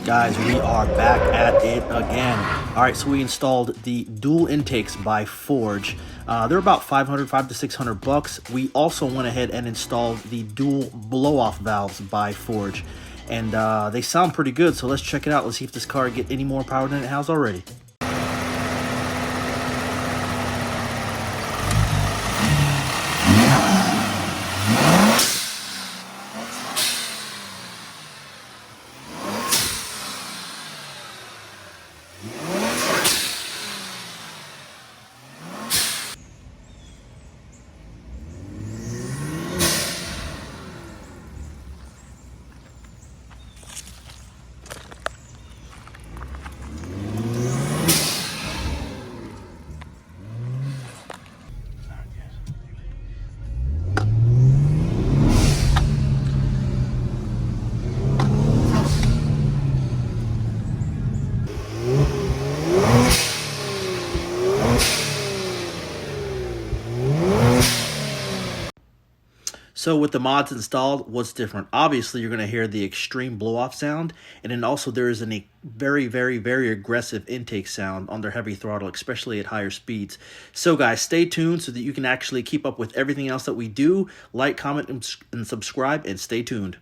Guys, we are back at it again. All right, so we installed the dual intakes by Forge. They're about $500 to $600. We also went ahead and installed the dual blow-off valves by Forge, and they sound pretty good. So let's check it out. Let's see if this car get any more power than it has already. So with the mods installed, what's different? Obviously, you're going to hear the extreme blow-off sound, and then also there is a very, very, very aggressive intake sound on their heavy throttle, especially at higher speeds. So guys, stay tuned so that you can actually keep up with everything else that we do. Like, comment, and subscribe, and stay tuned.